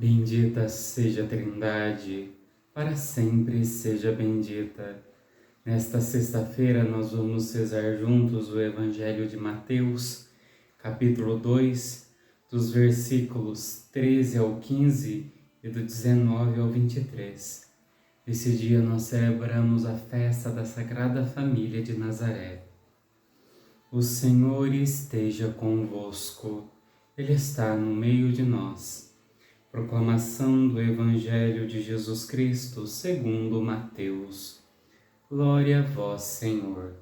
Bendita seja a Trindade, para sempre seja bendita. Nesta sexta-feira nós vamos rezar juntos o Evangelho de Mateus, capítulo 2, dos versículos 13 ao 15 e do 19 ao 23. Nesse dia nós celebramos a festa da Sagrada Família de Nazaré. O Senhor esteja convosco, Ele está no meio de nós. Proclamação do Evangelho de Jesus Cristo segundo Mateus. Glória a vós, Senhor.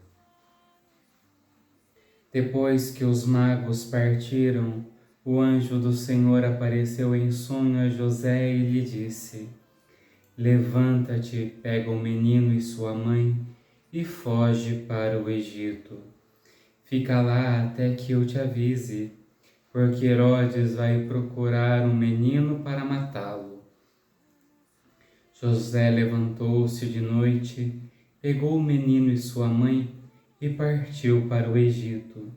Depois que os magos partiram, o anjo do Senhor apareceu em sonho a José e lhe disse: Levanta-te, pega o menino e sua mãe e foge para o Egito. Fica lá até que eu te avise, porque Herodes vai procurar um menino para matá-lo. José levantou-se de noite, pegou o menino e sua mãe e partiu para o Egito.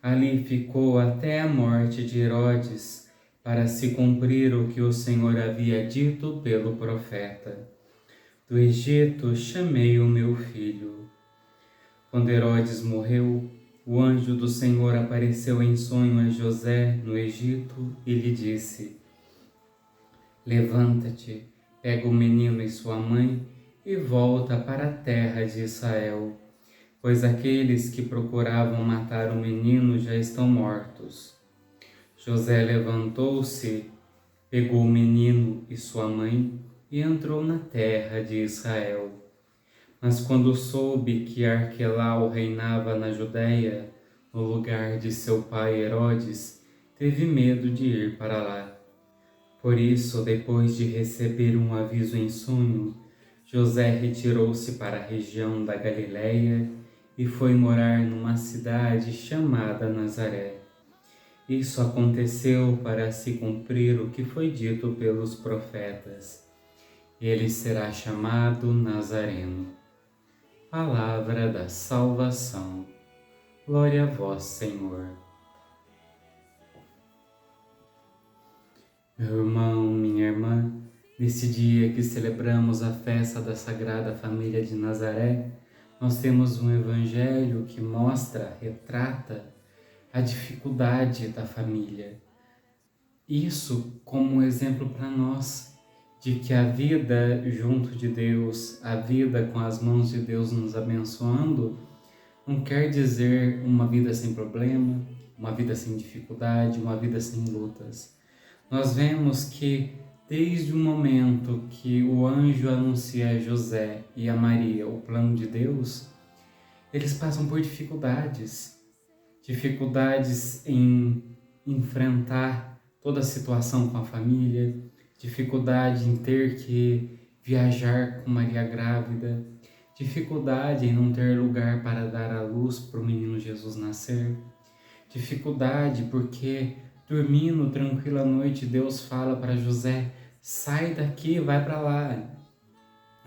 Ali ficou até a morte de Herodes, para se cumprir o que o Senhor havia dito pelo profeta: Do Egito chamei o meu filho. Quando Herodes morreu, o anjo do Senhor apareceu em sonho a José no Egito e lhe disse: Levanta-te, pega o menino e sua mãe e volta para a terra de Israel, pois aqueles que procuravam matar o menino já estão mortos. José levantou-se, pegou o menino e sua mãe e entrou na terra de Israel. Mas quando soube que Arquelau reinava na Judéia, no lugar de seu pai Herodes, teve medo de ir para lá. Por isso, depois de receber um aviso em sonho, José retirou-se para a região da Galiléia e foi morar numa cidade chamada Nazaré. Isso aconteceu para se cumprir o que foi dito pelos profetas: Ele será chamado Nazareno. Palavra da salvação. Glória a vós, Senhor. Meu irmão, minha irmã, nesse dia que celebramos a festa da Sagrada Família de Nazaré, nós temos um evangelho que mostra, retrata a dificuldade da família. Isso como um exemplo para nós, de que a vida junto de Deus, a vida com as mãos de Deus nos abençoando, não quer dizer uma vida sem problema, uma vida sem dificuldade, uma vida sem lutas. Nós vemos que desde o momento que o anjo anuncia a José e a Maria o plano de Deus, eles passam por dificuldades em enfrentar toda a situação com a família, dificuldade em ter que viajar com Maria grávida, dificuldade em não ter lugar para dar à luz para o menino Jesus nascer, dificuldade porque dormindo tranquila à noite Deus fala para José: sai daqui, vai para lá.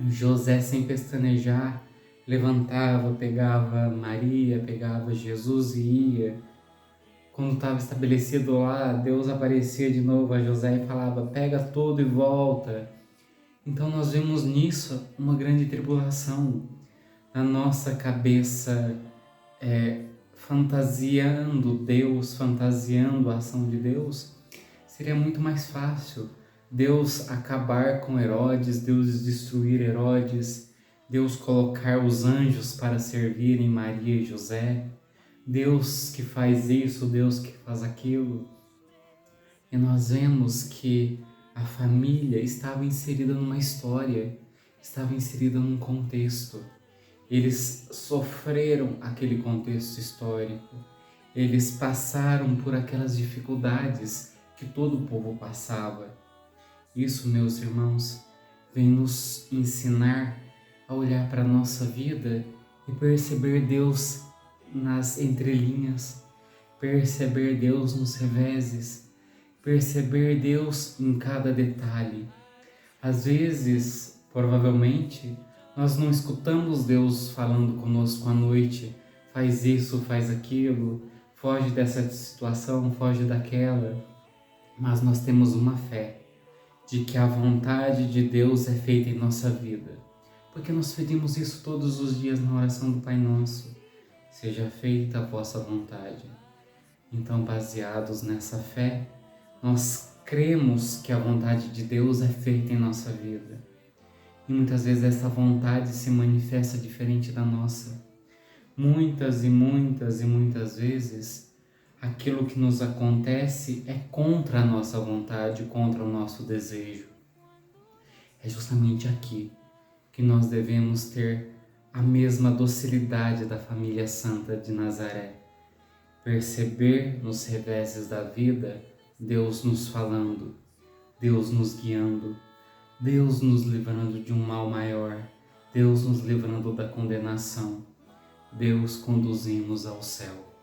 José, sem pestanejar, levantava, pegava Maria, pegava Jesus e ia. Quando estava estabelecido lá, Deus aparecia de novo a José e falava: pega tudo e volta. Então nós vemos nisso uma grande tribulação. Na nossa cabeça, fantasiando Deus, fantasiando a ação de Deus, seria muito mais fácil Deus acabar com Herodes, Deus destruir Herodes, Deus colocar os anjos para servirem Maria e José, Deus que faz isso, Deus que faz aquilo. E nós vemos que a família estava inserida numa história, estava inserida num contexto. Eles sofreram aquele contexto histórico, eles passaram por aquelas dificuldades que todo o povo passava. Isso, meus irmãos, vem nos ensinar a olhar para a nossa vida e perceber Deus nas entrelinhas, perceber Deus nos reveses, perceber Deus em cada detalhe. Às vezes, provavelmente, nós não escutamos Deus falando conosco à noite: faz isso, faz aquilo, foge dessa situação, foge daquela. Mas nós temos uma fé de que a vontade de Deus é feita em nossa vida, porque nós pedimos isso todos os dias na oração do Pai Nosso. Seja feita a vossa vontade. Então, baseados nessa fé, nós cremos que a vontade de Deus é feita em nossa vida. E muitas vezes essa vontade se manifesta diferente da nossa. Muitas e muitas e muitas vezes, aquilo que nos acontece é contra a nossa vontade, contra o nosso desejo. É justamente aqui que nós devemos ter a mesma docilidade da família santa de Nazaré. Perceber nos reveses da vida Deus nos falando, Deus nos guiando, Deus nos livrando de um mal maior, Deus nos livrando da condenação, Deus conduzindo-nos ao céu.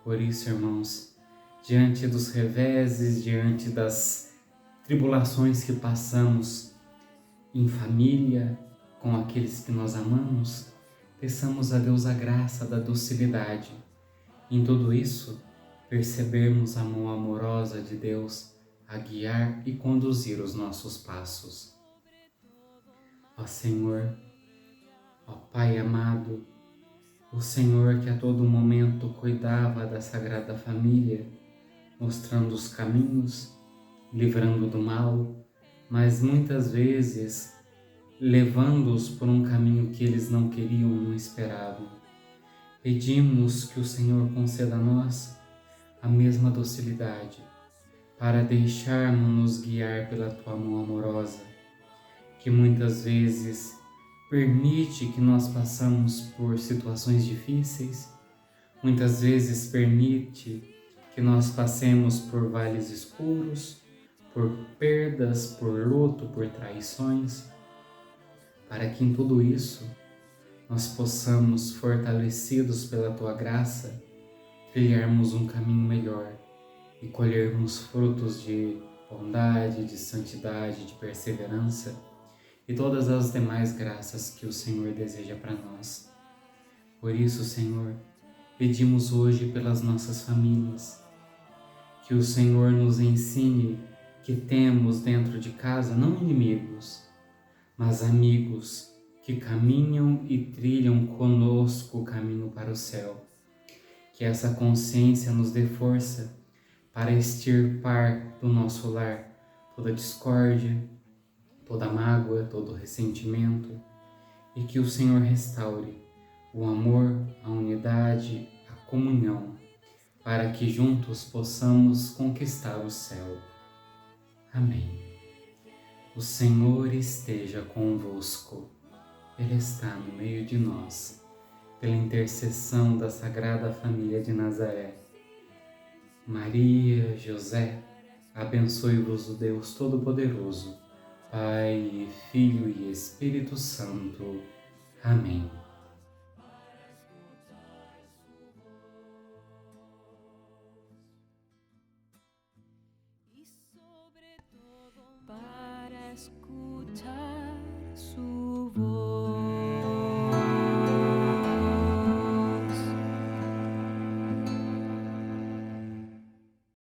Por isso, irmãos, diante dos reveses, diante das tribulações que passamos em família, com aqueles que nós amamos, peçamos a Deus a graça da docilidade. Em tudo isso, percebermos a mão amorosa de Deus a guiar e conduzir os nossos passos. Ó Senhor, ó Pai amado, o Senhor que a todo momento cuidava da Sagrada Família, mostrando os caminhos, livrando do mal, mas muitas vezes levando-os por um caminho que eles não queriam, não esperavam. Pedimos que o Senhor conceda a nós a mesma docilidade para deixarmos-nos guiar pela Tua mão amorosa, que muitas vezes permite que nós passamos por situações difíceis, muitas vezes permite que nós passemos por vales escuros, por perdas, por luto, por traições, para que em tudo isso nós possamos, fortalecidos pela Tua graça, trilharmos um caminho melhor e colhermos frutos de bondade, de santidade, de perseverança e todas as demais graças que o Senhor deseja para nós. Por isso, Senhor, pedimos hoje pelas nossas famílias, que o Senhor nos ensine que temos dentro de casa não inimigos, mas amigos que caminham e trilham conosco o caminho para o céu. Que essa consciência nos dê força para extirpar do nosso lar toda discórdia, toda mágoa, todo ressentimento, e que o Senhor restaure o amor, a unidade, a comunhão, para que juntos possamos conquistar o céu. Amém. O Senhor esteja convosco. Ele está no meio de nós. Pela intercessão da Sagrada Família de Nazaré, Maria, José, abençoe-vos o Deus Todo-Poderoso, Pai, Filho e Espírito Santo. Amém.